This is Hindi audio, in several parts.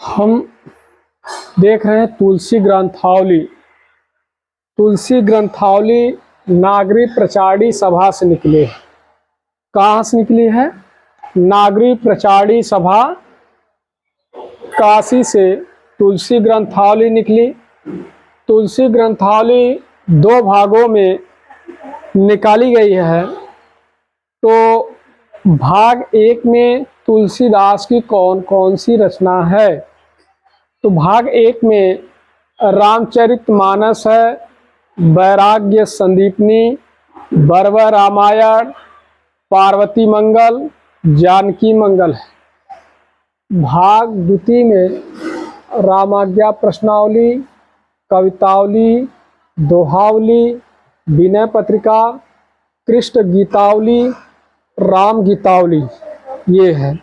हम देख रहे हैं तुलसी ग्रंथावली। तुलसी ग्रंथावली नागरी प्रचारी सभा से निकली है। कहाँ से निकली है? नागरी प्रचारी सभा काशी से तुलसी ग्रंथावली निकली। तुलसी ग्रंथावली दो भागों में निकाली गई है। तो भाग एक में तुलसीदास की कौन कौन सी रचना है? तो भाग एक में रामचरितमानस है, वैराग्य संदीपनी, बर्वर रामायण, पार्वती मंगल, जानकी मंगल है। भाग द्वितीय में रामाज्ञा प्रश्नावली, कवितावली, दोहावली, विनय पत्रिका, कृष्ण गीतावली, राम गीतावली ये है।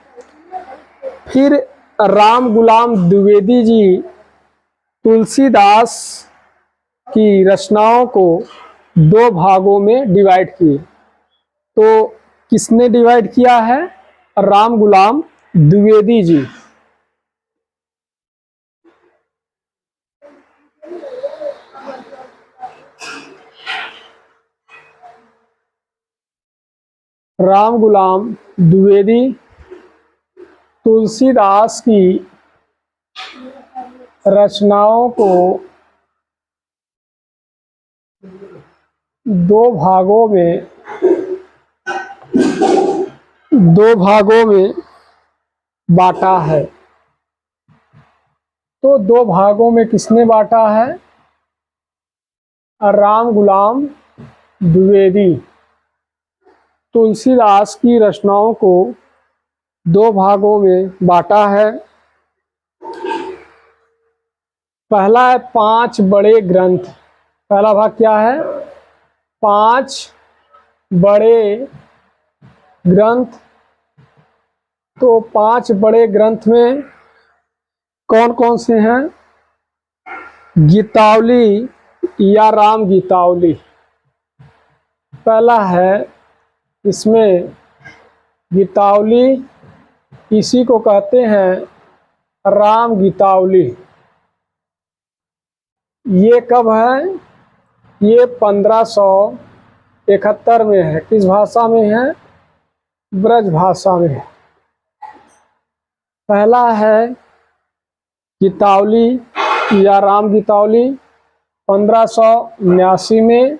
फिर राम गुलाम द्विवेदी जी तुलसीदास की रचनाओं को दो भागों में डिवाइड किए। तो किसने डिवाइड किया है? राम गुलाम द्विवेदी जी। राम गुलाम द्विवेदी तुलसीदास की रचनाओं को दो भागों में बांटा है। तो दो भागों में किसने बांटा है? राम गुलाम द्विवेदी तुलसीदास की रचनाओं को दो भागों में बांटा है। पहला है 5 बड़े ग्रंथ। पहला भाग क्या है? 5 बड़े ग्रंथ। तो 5 बड़े ग्रंथ में कौन कौन से हैं? गीतावली या राम गीतावली पहला है। इसमें गीतावली, इसी को कहते हैं राम गीतावली। ये कब है? ये 1571 में है। किस भाषा में है? ब्रज भाषा में है। पहला है गीतावली या राम गीतावली 1589 में।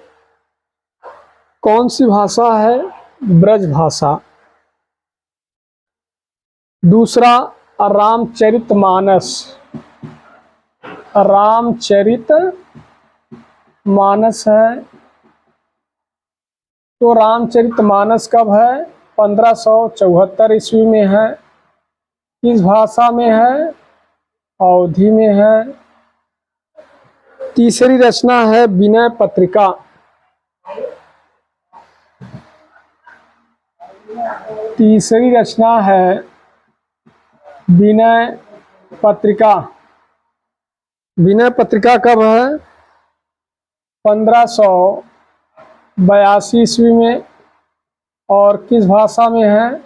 कौन सी भाषा है? ब्रज भाषा। दूसरा रामचरितमानस। रामचरितमानस है। तो रामचरितमानस कब है? 1574 ईस्वी में है। किस भाषा में है? अवधी में है। तीसरी रचना है विनय पत्रिका। तीसरी रचना है विनय पत्रिका। विनय पत्रिका कब है? 1582 ईस्वी में। और किस भाषा में है?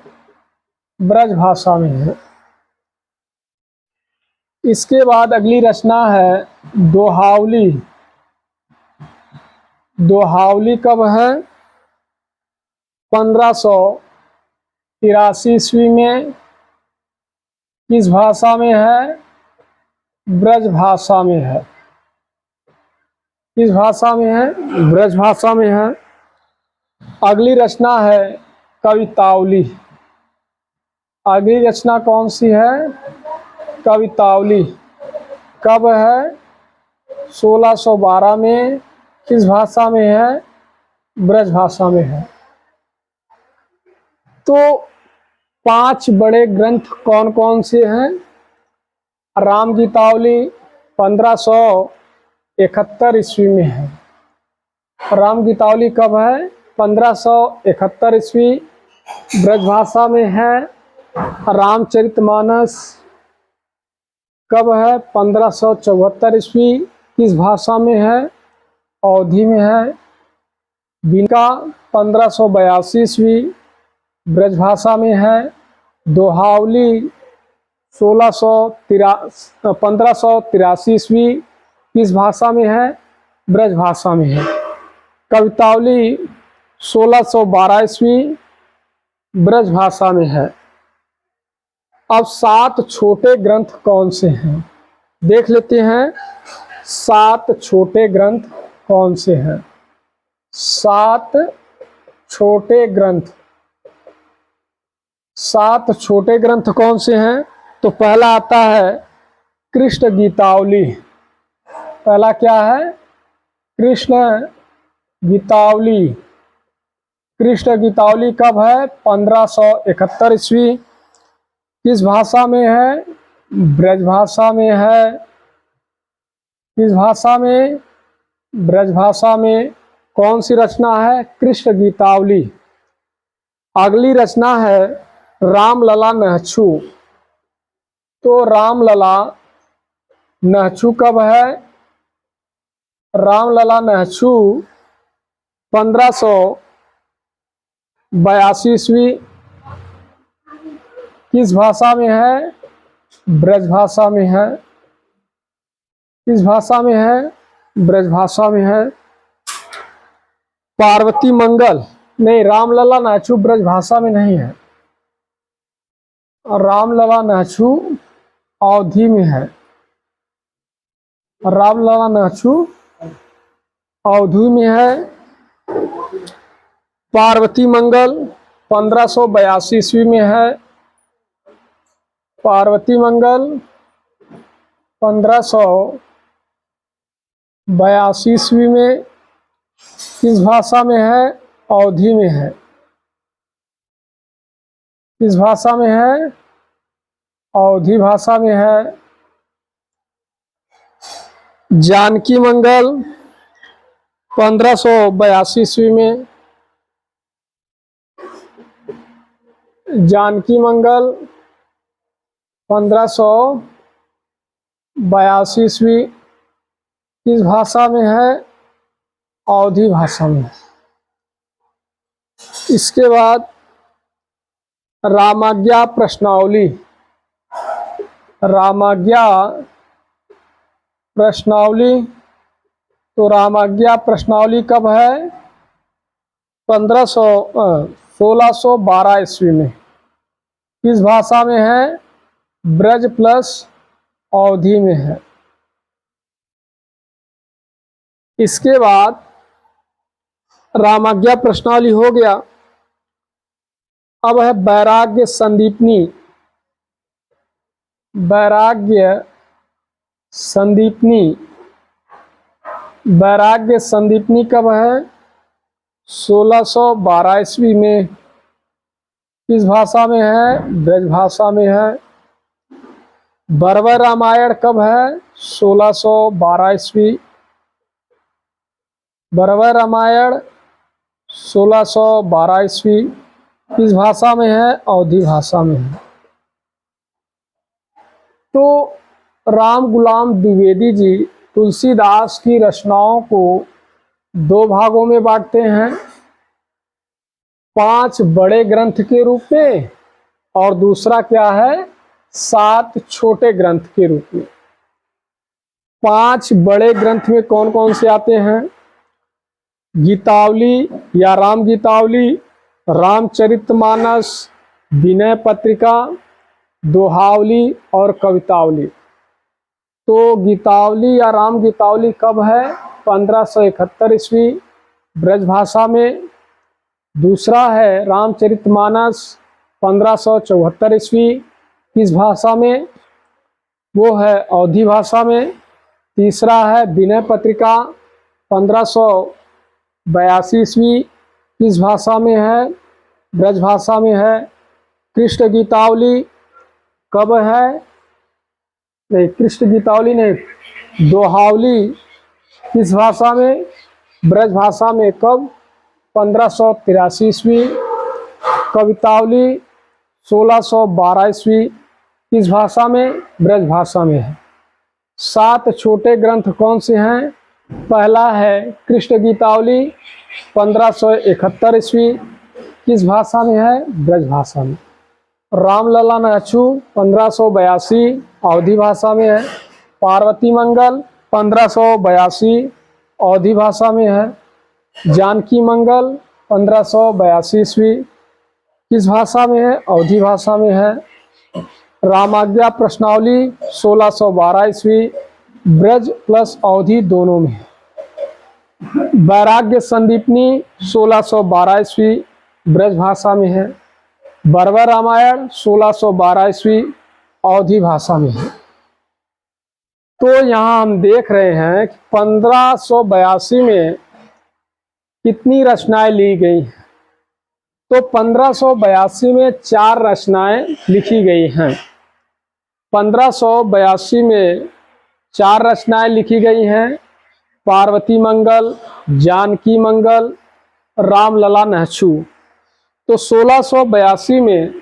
ब्रज भाषा में है। इसके बाद अगली रचना है दोहावली। दोहावली कब है? 1583 ईस्वी में। किस भाषा में है? ब्रज भाषा में है। किस भाषा में है? ब्रज भाषा में है। अगली रचना है कवितावली। अगली रचना कौन सी है? कवितावली कब है? 1612 में। किस भाषा में है? ब्रज भाषा में है। तो 5 बड़े ग्रंथ कौन कौन से हैं? राम गीतावली 1571 ईस्वी में है। राम गीतावली कब है? 1571 ईस्वी। ब्रज भाषा में है। रामचरितमानस कब है? 1574 ईस्वी। किस भाषा में है? अवधी में है। विनय 1582 ईस्वी। ब्रज भाषा में है। दोहावली 1583 ईस्वी किस भाषा में है? ब्रज भाषा में है। कवितावली 1612 ईस्वी ब्रज भाषा में है। अब 7 छोटे ग्रंथ कौन से हैं? देख लेते हैं 7 छोटे ग्रंथ कौन से हैं। 7 छोटे ग्रंथ, 7 छोटे ग्रंथ कौन से हैं? तो पहला आता है कृष्ण गीतावली। पहला क्या है? कृष्ण गीतावली। कृष्ण गीतावली कब है? 1571 ईस्वी। किस भाषा में है? ब्रज भाषा में है। किस भाषा में? ब्रज भाषा में। कौन सी रचना है? कृष्ण गीतावली। अगली रचना है रामलला नहछू। तो रामलला नहछू कब है? रामलला नहछू 1582 ईस्वी। किस भाषा में है? ब्रज भाषा में है। किस भाषा में है? ब्रज भाषा में है। पार्वती मंगल नहीं, रामलला नहछू ब्रज भाषा में नहीं है। और रामलला नहछू अवधी में है। रामलला नहछू अवधी में है। पार्वती मंगल 1582 ईस्वी में है। पार्वती मंगल 1582 ईस्वी में किस भाषा में है? अवधी में है। किस भाषा में है? अवधी भाषा में है। जानकी मंगल 1582 ईस्वी में। जानकी मंगल 1582 ईस्वी किस भाषा में है? अवधी भाषा में। इसके बाद रामाज्ञा प्रश्नावली। रामाज्ञा प्रश्नावली, तो रामाज्ञा प्रश्नावली कब है? 1612 ईस्वी में। किस भाषा में है? ब्रज प्लस अवधी में है। इसके बाद रामाज्ञा प्रश्नावली हो गया। अब है वैराग्य संदीपनी। वैराग्य संदीपनी। वैराग्य संदीपनी कब है? 1612 ईस्वी में। किस भाषा में है? ब्रज भाषा में है। बर्बर रामायण कब है? 1612 ईस्वी। बर्बर रामायण 1612 ईस्वी किस भाषा में है? अवधी भाषा में है। तो राम गुलाम द्विवेदी जी तुलसीदास की रचनाओं को 2 भागों में बांटते हैं, 5 बड़े ग्रंथ के रूप में और दूसरा क्या है? 7 छोटे ग्रंथ के रूप में। 5 बड़े ग्रंथ में कौन कौन से आते हैं? गीतावली या राम गीतावली, रामचरितमानस, विनय पत्रिका, दोहावली और कवितावली। तो गीतावली या राम गीतावली कब है? 1571 ईस्वी ब्रज भाषा में। दूसरा है रामचरितमानस 1574 ईस्वी किस भाषा में? वो है अवधी भाषा में। तीसरा है विनय पत्रिका 1582 ईस्वी किस भाषा में है? ब्रज भाषा में है। कृष्ण गीतावली कब है? नहीं, कृष्ण गीतावली नहीं, दोहावली किस भाषा में? ब्रज भाषा में। कब? 1583 ईस्वी। कवितावली 1612 ईस्वी किस भाषा में? ब्रज भाषा में है। 7 छोटे ग्रंथ कौन से हैं? पहला है कृष्ण गीतावली 1571 ईस्वी किस भाषा में है? ब्रज भाषा में। रामलला नहछू 1582 अवधी भाषा में है। पार्वती मंगल 1582 अवधी भाषा में है। जानकी मंगल 1582 ईस्वी किस भाषा में है? अवधी भाषा में है। रामाज्ञा प्रश्नावली 1612 ईस्वी ब्रज प्लस अवधी दोनों में है। वैराग्य संदीपनी 1612 ईस्वी ब्रज भाषा में है। बर्बर रामायण 1612 ईस्वी अवधी भाषा में है। तो यहाँ हम देख रहे हैं कि 1582 में कितनी रचनाएं ली गई हैं। तो 1582 में 4 रचनाएं लिखी गई हैं। 1582 में 4 रचनाएं लिखी गई हैं। पार्वती मंगल, जानकी मंगल, रामलला नहछू। तो 1682 में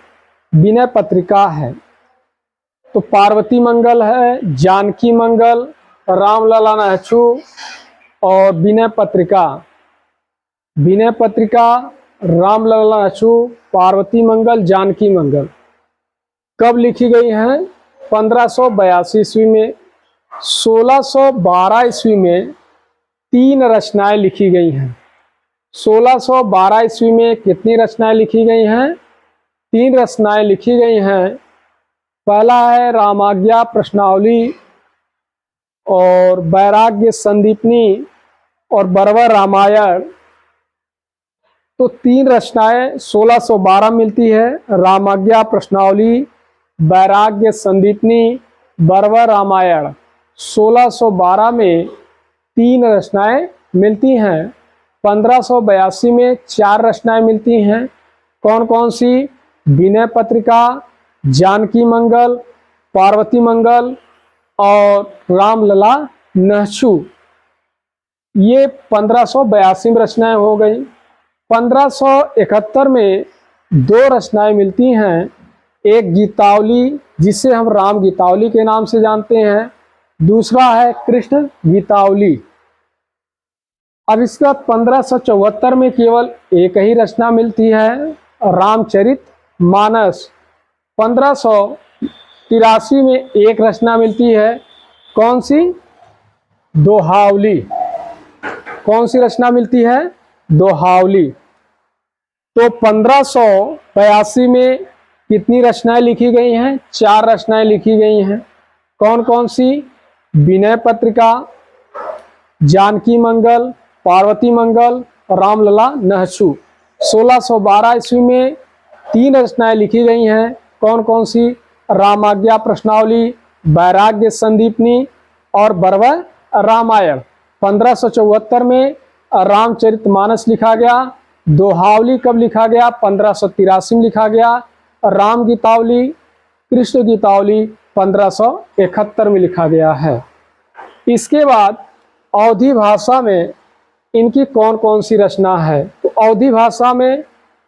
विनय पत्रिका है। तो पार्वती मंगल है, जानकी मंगल, रामलला नहछू और विनय पत्रिका। विनय पत्रिका, रामलला नहछू, पार्वती मंगल, जानकी मंगल कब लिखी गई हैं? 1582 ईस्वी में। 1612 ईस्वी में 3 रचनाएं लिखी गई हैं। 1612 ईस्वी में कितनी रचनाएं लिखी गई हैं? 3 रचनाएं लिखी गई हैं। पहला है रामाज्ञा प्रश्नावली और वैराग्य संदीपनी और बर्बर रामायण। तो 3 रचनाएं 1612 मिलती है। रामाज्ञा प्रश्नावली, वैराग्य संदीपनी, बर्बर रामायण। 1612 में 3 रचनाएं मिलती हैं। 1582 में 4 रचनाएं मिलती हैं। कौन कौन सी? विनय पत्रिका, जानकी मंगल, पार्वती मंगल और रामलला नहछू। ये 1582 में रचनाएं हो गई। 1571 में 2 रचनाएं मिलती हैं। एक गीतावली जिसे हम राम गीतावली के नाम से जानते हैं, दूसरा है कृष्ण गीतावली। अब इसके बाद 1574 में केवल एक ही रचना मिलती है, रामचरित मानस। 1583 में एक रचना मिलती है, कौन सी? दोहावली। कौन सी रचना मिलती है? दोहावली। तो 1582 में कितनी रचनाएं लिखी गई हैं? 4 रचनाएं लिखी गई हैं। कौन कौन सी? विनय पत्रिका, जानकी मंगल, पार्वती मंगल, रामलला नहछू। 1612 ईस्वी में 3 रचनाएं लिखी गई हैं। कौन कौन सी? रामाज्ञा प्रश्नावली, वैराग्य संदीपनी और बर्बर रामायण। 1574 में रामचरितमानस लिखा गया। दोहावली कब लिखा गया? 1583 में लिखा गया। राम गीतावली, कृष्ण गीतावली 1571 में लिखा गया है। इसके बाद अवधी भाषा में इनकी कौन कौन सी रचना है? तो अवधी भाषा में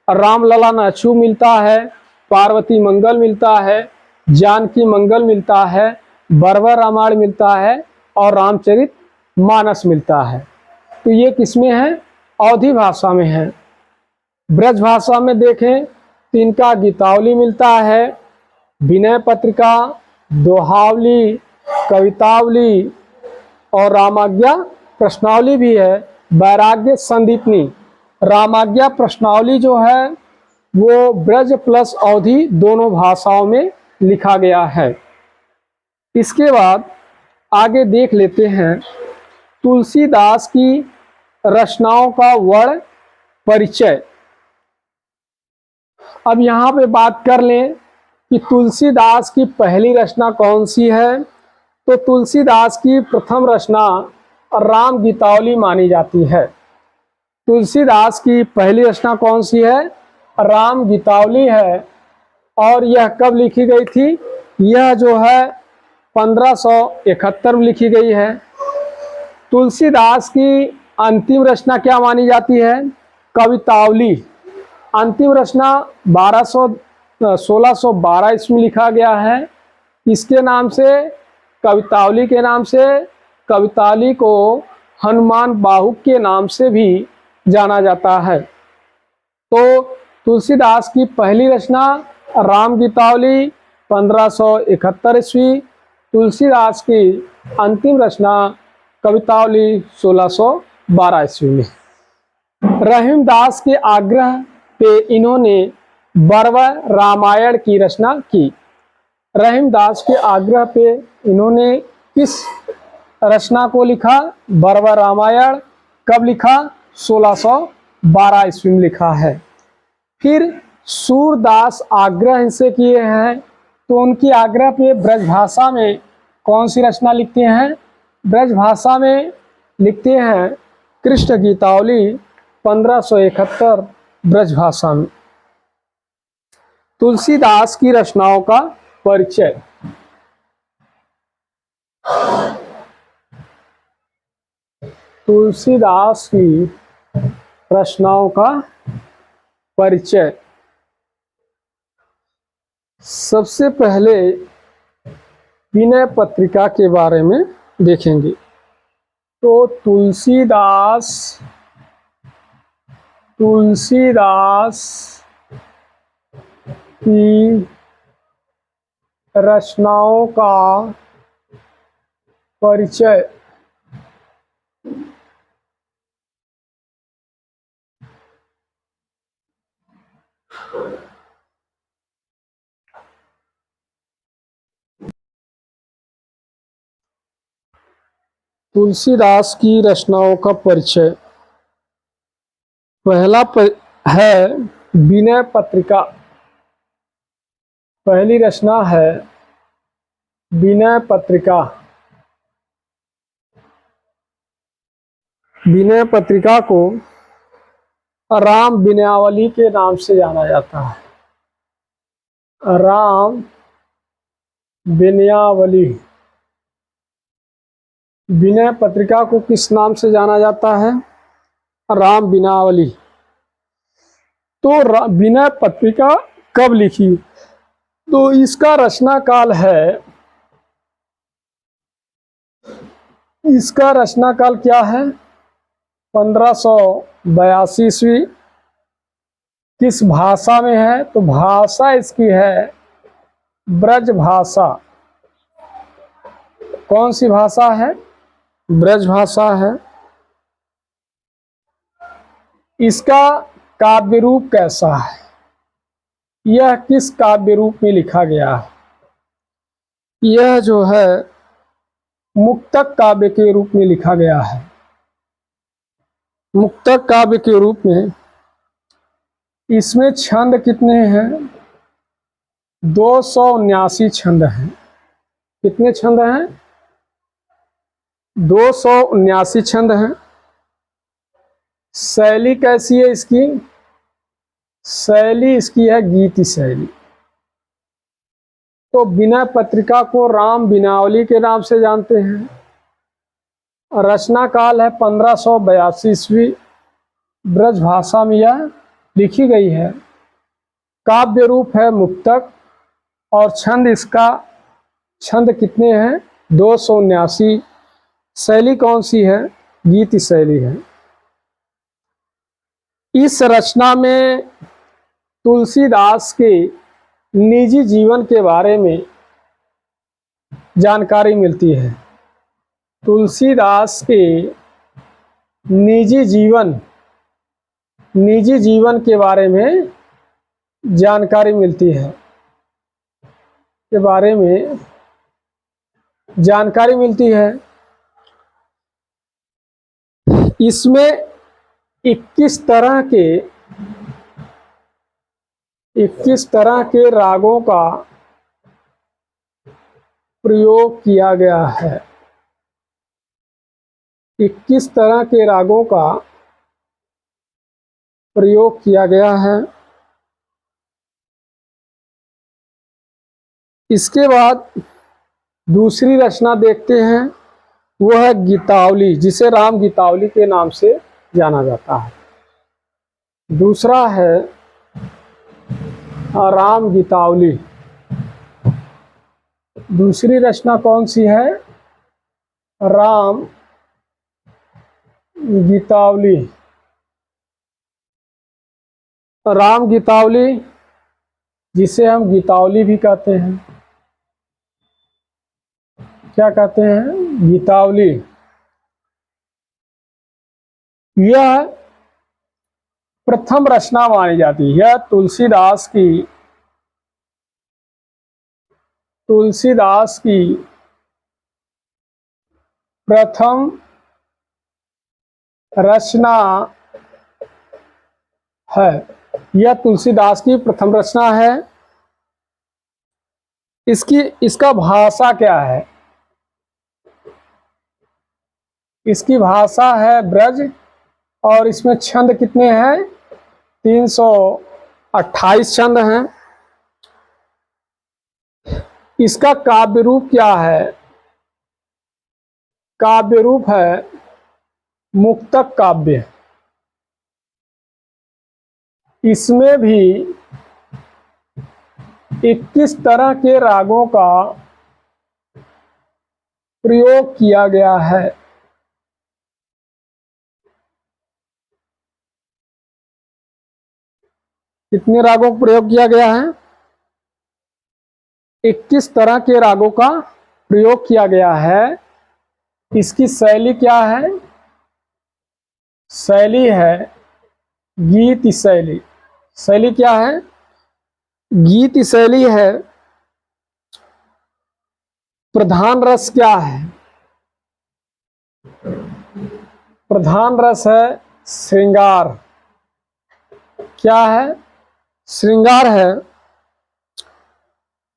रामलला नहछू मिलता है, पार्वती मंगल मिलता है, जानकी मंगल मिलता है, बर्बर रामायण मिलता है और रामचरित मानस मिलता है। तो ये किसमें है? अवधी भाषा में है। ब्रज भाषा में देखें तो इनका गीतावली मिलता है, विनय पत्रिका, दोहावली, कवितावली और रामाज्ञा प्रश्नावली भी है। वैराग्य संदीपनी। रामाज्ञा प्रश्नावली जो है वो ब्रज प्लस अवधी दोनों भाषाओं में लिखा गया है। इसके बाद आगे देख लेते हैं तुलसीदास की रचनाओं का वर्ण परिचय। अब यहाँ पे बात कर लें कि तुलसीदास की पहली रचना कौन सी है। तो तुलसीदास की प्रथम रचना राम गीतावली मानी जाती है। तुलसीदास की पहली रचना कौन सी है? राम गीतावली है। और यह कब लिखी गई थी? यह जो है 1571 में लिखी गई है। तुलसीदास की अंतिम रचना क्या मानी जाती है? कवितावली। अंतिम रचना 1612 ईस्वी में लिखा गया है। इसके नाम से, कवितावली के नाम से, कवितावली को हनुमान बाहुक के नाम से भी जाना जाता है। तो तुलसीदास की पहली रचना राम गीतावली 1571 ईस्वी। तुलसीदास की अंतिम रचना कवितावली 1612 ईस्वी में। रहीमदास के आग्रह पे इन्होंने बरवर रामायण की रचना की। रहीमदास के आग्रह पे इन्होंने किस रचना को लिखा? बरवर रामायण। कब लिखा? 1612 ईस्वी में लिखा है। फिर सूरदास आग्रह इनसे किए हैं, तो उनकी आग्रह पे ब्रजभाषा में कौन सी रचना लिखते हैं? ब्रजभाषा में लिखते हैं कृष्ण गीतावली 1571 ब्रजभाषा में। तुलसीदास की रचनाओं का परिचय। तुलसीदास की रचनाओं का परिचय। सबसे पहले विनय पत्रिका के बारे में देखेंगे। तो तुलसीदास की रचनाओं का परिचय। तुलसीदास की रचनाओं का परिचय। पहला है विनय पत्रिका। पहली रचना है विनय पत्रिका। विनय पत्रिका को राम विनयावली के नाम से जाना जाता है। राम विनयावली। विनय पत्रिका को किस नाम से जाना जाता है? राम विनयावली। तो विनय पत्रिका कब लिखी? तो इसका रचना काल है, इसका रचना काल क्या है? 1582 ईस्वी। किस भाषा में है? तो भाषा इसकी है ब्रज भाषा। कौन सी भाषा है? ब्रज भाषा है। इसका काव्य रूप कैसा है? यह किस काव्य रूप में लिखा गया है? यह जो है मुक्तक काव्य के रूप में लिखा गया है। मुक्तक काव्य के रूप में। इसमें छंद कितने हैं? 279 छंद हैं। कितने छंद हैं? 279 छंद हैं। शैली कैसी है इसकी? शैली इसकी है गीति शैली। तो विनय पत्रिका को राम विनयावली के नाम से जानते हैं। रचना काल है 1582 ईस्वी। ब्रज भाषा में यह लिखी गई है। काव्य रूप है मुक्तक। और छंद इसका, छंद कितने हैं? 279। शैली कौन सी है? गीति शैली है। इस रचना में तुलसीदास के निजी जीवन के बारे में जानकारी मिलती है। तुलसीदास के निजी जीवन के बारे में जानकारी मिलती है। के बारे में जानकारी मिलती है। इसमें 21 तरह के रागों का प्रयोग किया गया है। 21 तरह के रागों का प्रयोग किया गया है। इसके बाद दूसरी रचना देखते हैं, वो है गीतावली, जिसे राम गीतावली के नाम से जाना जाता है। दूसरा है राम गीतावली। दूसरी रचना कौन सी है? राम गीतावली। राम गीतावली जिसे हम गीतावली भी कहते हैं। क्या कहते हैं? गीतावली। यह प्रथम रचना मानी जाती है। यह तुलसीदास की प्रथम रचना है। यह तुलसीदास की प्रथम रचना है। इसका भाषा क्या है? इसकी भाषा है ब्रज, और इसमें छंद कितने हैं? 328 छंद हैं। इसका काव्य रूप क्या है? काव्य रूप है मुक्तक काव्य। इसमें भी 21 तरह के रागों का प्रयोग किया गया है। कितने रागों का प्रयोग किया गया है? 21 तरह के रागों का प्रयोग किया गया है। इसकी शैली क्या है? शैली है गीत शैली। शैली क्या है? गीत शैली है। प्रधान रस क्या है? प्रधान रस है श्रृंगार। क्या है? श्रृंगार है।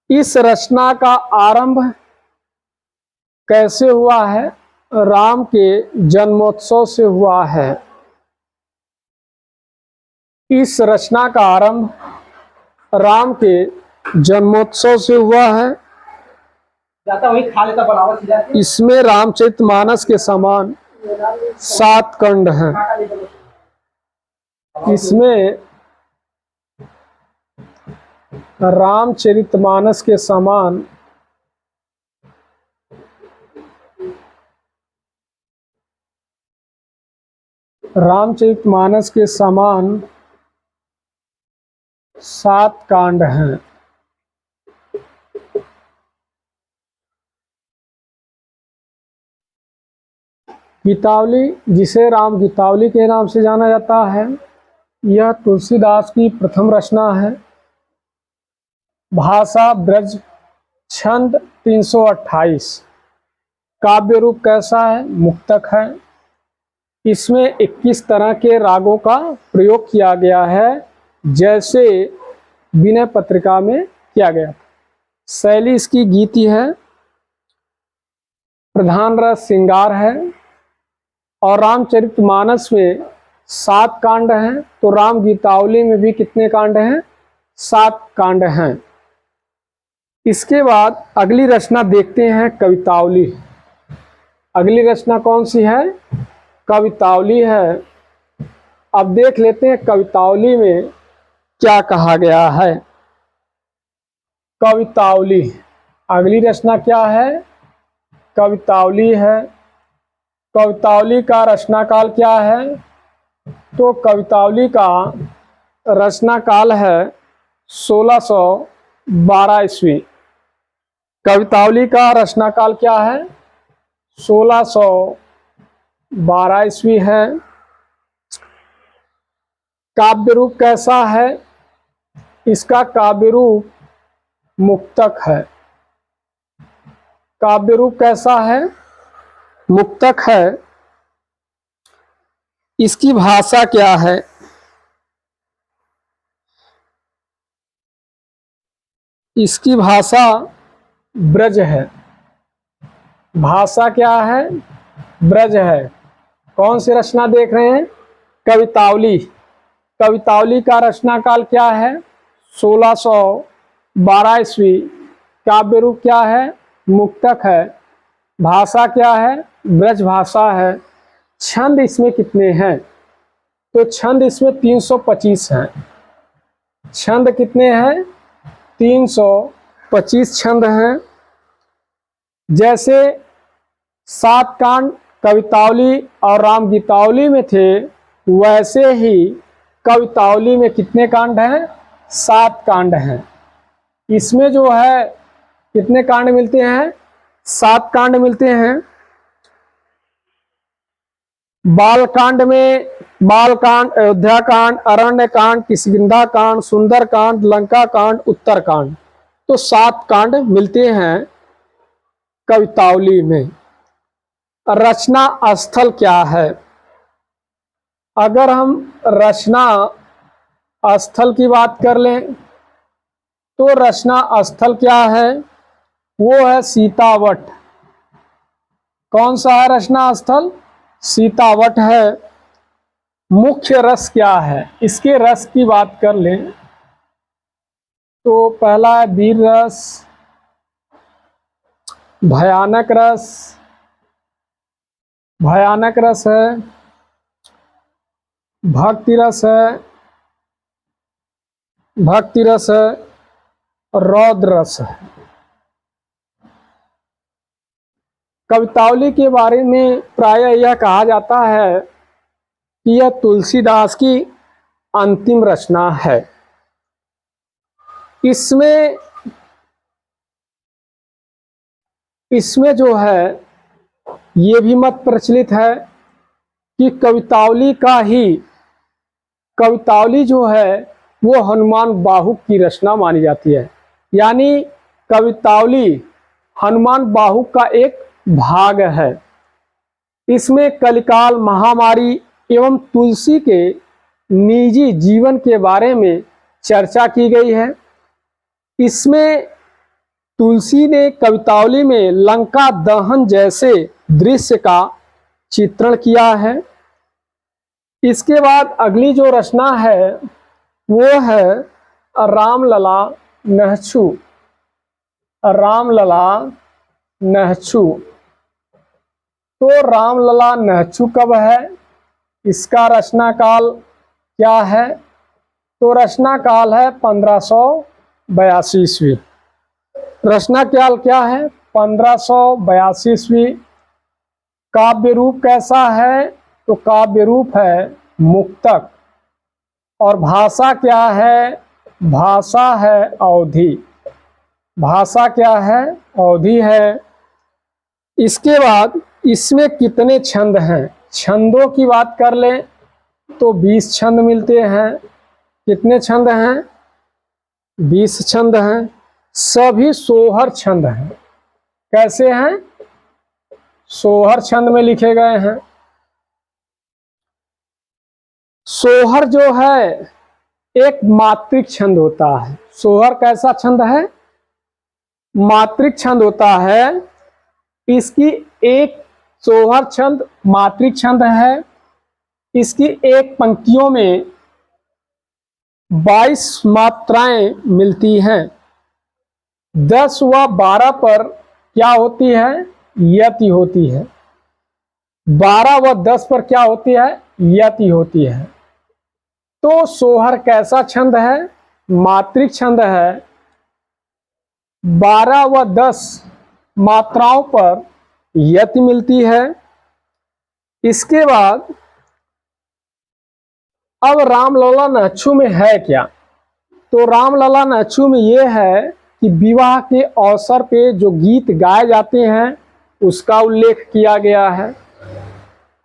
इस रचना का आरंभ कैसे हुआ है? राम के जन्मोत्सव से हुआ है। इस रचना का आरंभ राम के जन्मोत्सव से हुआ है। जाता वही खा लेता बनावट। इसमें रामचरितमानस के समान 7 खंड हैं। इसमें रामचरितमानस के समान रामचरितमानस के समान 7 कांड हैं। गीतावली, जिसे राम गीतावली के नाम से जाना जाता है, यह तुलसीदास की प्रथम रचना है। भाषा ब्रज, छंद 328। काव्य रूप कैसा है? मुक्तक है। इसमें 21 तरह के रागों का प्रयोग किया गया है, जैसे विनय पत्रिका में किया गया। शैली इसकी गीति है। प्रधान रस श्रृंगार है। और रामचरितमानस में 7 कांड हैं, तो राम गीतावली में भी कितने कांड हैं? 7 कांड हैं। इसके बाद अगली रचना देखते हैं, कवितावली। अगली रचना कौन सी है? कवितावली है। अब देख लेते हैं कवितावली में क्या कहा गया है। कवितावली, अगली रचना क्या है? कवितावली है। कवितावली का रचना काल क्या है? तो कवितावली का रचना काल है 1612 ईस्वी। कवितावली का रचना काल क्या है? 1612 ईस्वी है। काव्य रूप कैसा है? इसका काव्य रूप मुक्तक है। काव्य रूप कैसा है? मुक्तक है। इसकी भाषा क्या है? इसकी भाषा ब्रज है। भाषा क्या है? ब्रज है। कौन सी रचना देख रहे हैं? कवितावली। कवितावली का रचना काल क्या है? 1612 ईस्वी। काव्य रूप क्या है? मुक्तक है। भाषा क्या है? ब्रज भाषा है। छंद इसमें कितने हैं? तो छंद इसमें 325 हैं। छंद कितने हैं? 325 छंद हैं। जैसे 7 कांड कवितावली और राम गीतावली में थे, वैसे ही कवितावली में कितने कांड हैं? 7 कांड हैं। इसमें जो है कितने कांड मिलते हैं? 7 कांड मिलते हैं। बाल कांड में बाल कांड, अयोध्या कांड, अरण्य कांड, किष्किंधा कांड, सुंदर कांड, लंका कांड, उत्तर कांड, तो 7 कांड मिलते हैं कवितावली में। रचना स्थल क्या है? अगर हम रचना स्थल की बात कर लें तो रचना स्थल क्या है? वो है सीतावट। कौन सा है रचना स्थल? सीतावट है। मुख्य रस क्या है? इसके रस की बात कर लें तो पहला है वीर रस, भयानक रस, भयानक रस है, भक्ति रस है, भक्ति रस है, रौद्र रस है। कवितावली के बारे में प्रायः यह कहा जाता है कि यह तुलसीदास की अंतिम रचना है। इसमें जो है ये भी मत प्रचलित है कि कवितावली जो है वो हनुमान बाहुक की रचना मानी जाती है। यानी कवितावली हनुमान बाहुक का एक भाग है। इसमें कलिकाल, महामारी एवं तुलसी के निजी जीवन के बारे में चर्चा की गई है। इसमें तुलसी ने कवितावली में लंका दहन जैसे दृश्य का चित्रण किया है। इसके बाद अगली जो रचना है वो है रामलला नहछु। रामलला नहछु। तो रामलला नहछु कब है? इसका रचना काल क्या है? तो रचना काल है 1582 ईस्वी। रचना काल क्या है? 1582 ईस्वी। काव्य रूप कैसा है? तो काव्य रूप है मुक्तक। और भाषा क्या है? भाषा है अवधी। भाषा क्या है? अवधी है। इसके बाद इसमें कितने छंद हैं? छंदों की बात कर लें तो 20 छंद मिलते हैं। कितने छंद हैं? 20 छंद हैं। सभी सोहर छंद हैं। कैसे हैं? सोहर छंद में लिखे गए हैं। सोहर जो है एक मात्रिक छंद होता है। सोहर कैसा छंद है? मात्रिक छंद होता है। इसकी एक सोहर छंद मात्रिक छंद है। इसकी एक पंक्तियों में 22 मात्राएं मिलती हैं। 10 व 12 पर क्या होती है? यति होती है। 12 व 10 पर क्या होती है? यति होती है। तो सोहर कैसा छंद है? मात्रिक छंद है। 12 व 10 मात्राओं पर यति मिलती है। इसके बाद अब रामलला नहछु में है क्या? तो रामलला नहछु में यह है कि विवाह के अवसर पे जो गीत गाए जाते हैं उसका उल्लेख किया गया है।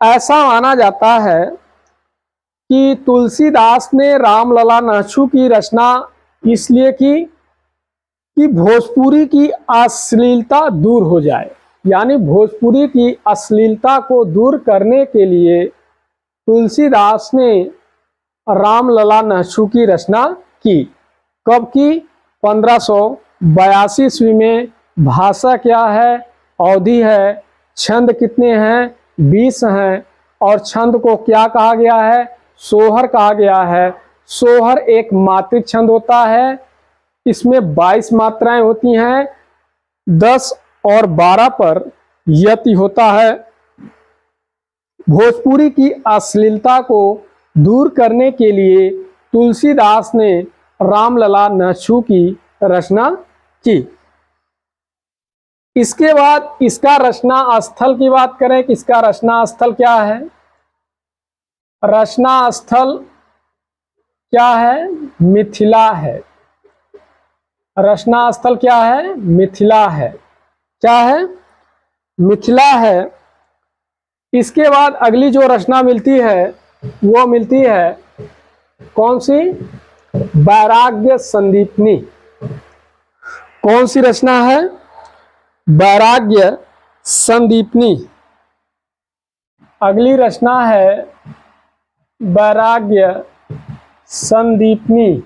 ऐसा माना जाता है कि तुलसीदास ने रामलला नहछु की रचना इसलिए की कि भोजपुरी की अश्लीलता दूर हो जाए। यानी भोजपुरी की अश्लीलता को दूर करने के लिए तुलसीदास ने रामलला नहछु की रचना की। कब की? 1582 ईस्वी में। भाषा क्या है? अवधी है। छंद कितने हैं? 20 हैं। और छंद को क्या कहा गया है? सोहर कहा गया है। सोहर एक मात्रिक छंद होता है। इसमें 22 मात्राएं होती हैं। 10 और 12 पर यति होता है। भोजपुरी की अश्लीलता को दूर करने के लिए तुलसीदास ने रामलला नहछु की रचना की। इसके बाद इसका रचना स्थल की बात करें कि इसका रचना स्थल क्या है? रचना स्थल क्या है? मिथिला है। रचना स्थल क्या है? मिथिला है। क्या है? मिथिला है। इसके बाद अगली जो रचना मिलती है वो मिलती है कौन सी? वैराग्य संदीपनी। कौन सी रचना है? वैराग्य संदीपनी। अगली रचना है वैराग्य संदीपनी।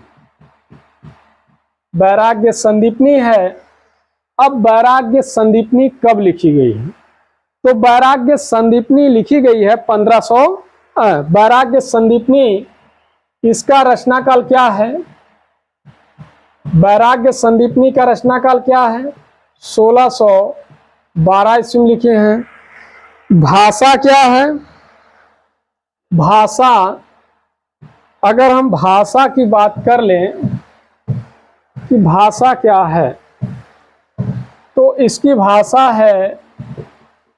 वैराग्य संदीपनी है। अब वैराग्य संदीपनी कब लिखी गई है? तो वैराग्य संदीपनी लिखी गई है 1500। वैराग्य संदीपनी, इसका रचनाकाल क्या है? वैराग्य संदीपनी का रचनाकाल क्या है? 1612 ईस्वी में लिखे हैं। भाषा क्या है? भाषा, अगर हम भाषा की बात कर लें कि भाषा क्या है, तो इसकी भाषा है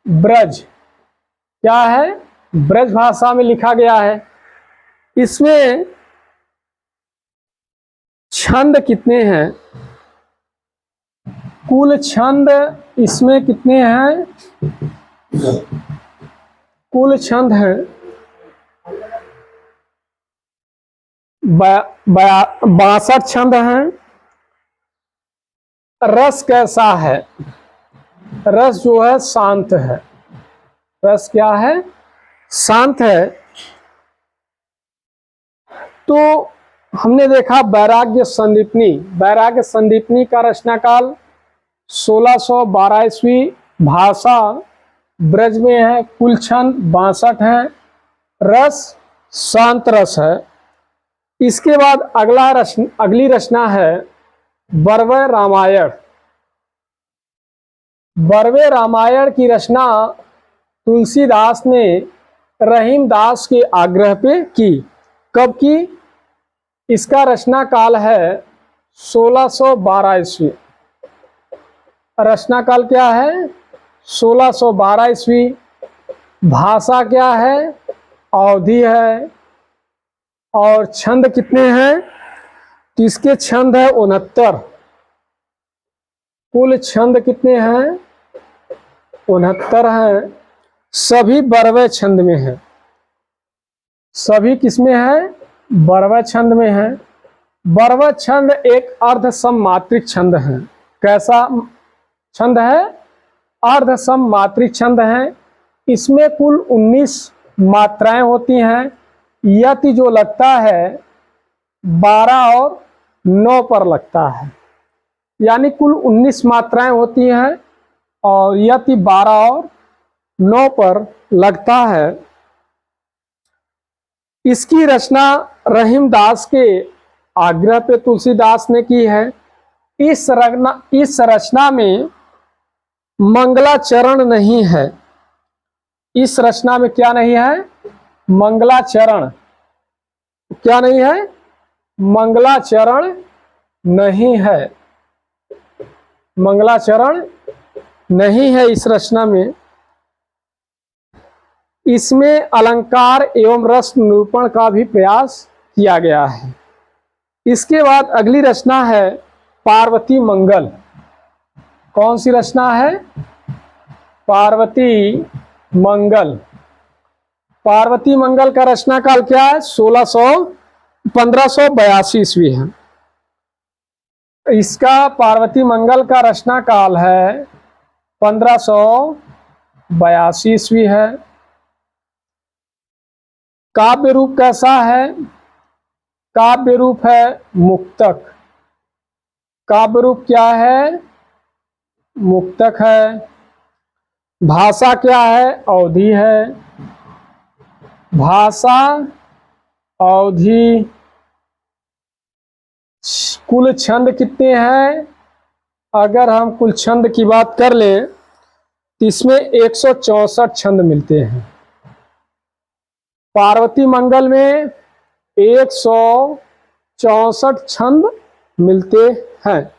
ब्रज। क्या है? ब्रज भाषा में लिखा गया है। इसमें छंद कितने हैं? कुल छंद इसमें कितने हैं? कुल छंद हैं 62 छंद हैं। रस कैसा है? रस जो है शांत है। रस क्या है? शांत है। तो हमने देखा वैराग्य संदीपनी। वैराग्य संदीपनी का रचनाकाल 1612 ईस्वी। भाषा ब्रज में है। कुल छंद 62 है। रस शांत रस है। इसके बाद अगली रचना है बरवे रामायण। बरवे रामायण की रचना तुलसीदास ने रहीमदास के आग्रह पे की। कब की? इसका रचना काल है 1612 ईस्वी। रचना काल क्या है? 1612 ईस्वी। भाषा क्या है? अवधि है। और छंद कितने हैं? तो इसके छंद है 69। कुल छंद कितने हैं? 69 हैं। सभी बरवे छंद में हैं। सभी किसमें है? बरवे छंद में है। बरवे छंद एक अर्ध सममात्रिक छंद है। कैसा छंद है? अर्ध सममात्रिक छंद है। इसमें कुल 19 मात्राएं होती हैं। यति जो लगता है 12 और 9 पर लगता है, यानी कुल 19 मात्राएं होती हैं और यति 12 और 9 पर लगता है। इसकी रचना रहीमदास के आग्रह पे तुलसीदास ने की है। इस रचना में मंगलाचरण नहीं है। इस रचना में क्या नहीं है? मंगलाचरण। क्या नहीं है? मंगलाचरण नहीं है। मंगलाचरण नहीं है इस रचना में। इसमें अलंकार एवं रस निरूपण का भी प्रयास किया गया है। इसके बाद अगली रचना है पार्वती मंगल। कौन सी रचना है? पार्वती मंगल। पार्वती मंगल का रचना काल क्या है? 1582 ईस्वी है। इसका पार्वती मंगल का रचना काल है 1582 ईस्वी है। काव्य रूप कैसा है? काव्य रूप है मुक्तक। काव्य रूप क्या है? मुक्तक है। भाषा क्या है? अवधि है। भाषा अवधि। कुल छंद कितने हैं? अगर हम कुल छंद की बात कर लें तो इसमें 164 छंद मिलते हैं। पार्वती मंगल में 164 छंद मिलते हैं।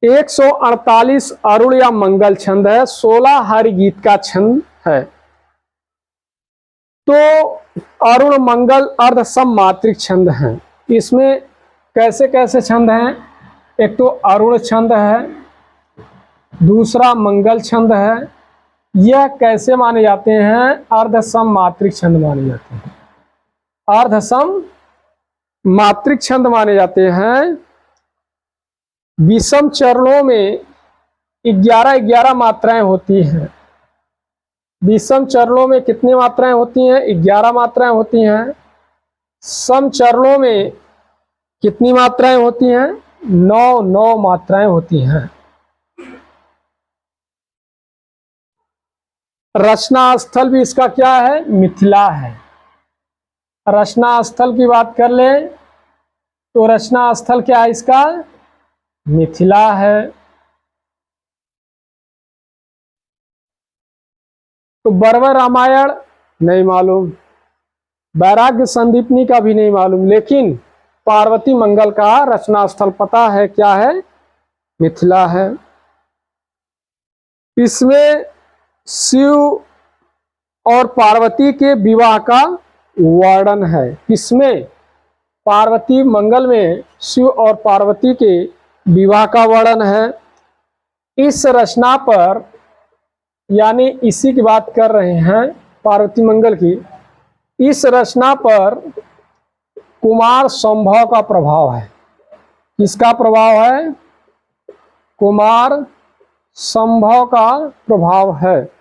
148 अरुण या मंगल छंद है। 16 हरिगीत का छंद है। तो अरुण मंगल अर्ध सममात्रिक छंद हैं। इसमें कैसे कैसे छंद हैं? एक तो अरुण छंद है, दूसरा मंगल छंद है। यह कैसे माने जाते हैं? अर्धसम मात्रिक छंद माने जाते हैं। अर्धसम मात्रिक छंद माने जाते हैं। विषम चरणों में 11-11 मात्राएं होती हैं। विषम चरणों में कितनी मात्राएं होती हैं? 11 मात्राएं होती हैं। सम चरणों में कितनी मात्राएं होती हैं? 9 मात्राएं होती हैं। रचना स्थल भी इसका क्या है? मिथिला है। रचना स्थल की बात कर लें तो रचना स्थल क्या है इसका? मिथिला है। तो बर्बर रामायण नहीं मालूम, वैराग्य संदीपनी का भी नहीं मालूम, लेकिन पार्वती मंगल का रचना स्थल पता है, क्या है? मिथिला है। इसमें शिव और पार्वती के विवाह का वर्णन है। इसमें पार्वती मंगल में शिव और पार्वती के विवाह का वर्णन है। इस रचना पर, यानी इसी की बात कर रहे हैं पार्वती मंगल की, इस रचना पर कुमार संभव का प्रभाव है। किसका प्रभाव है? कुमार संभव का प्रभाव है।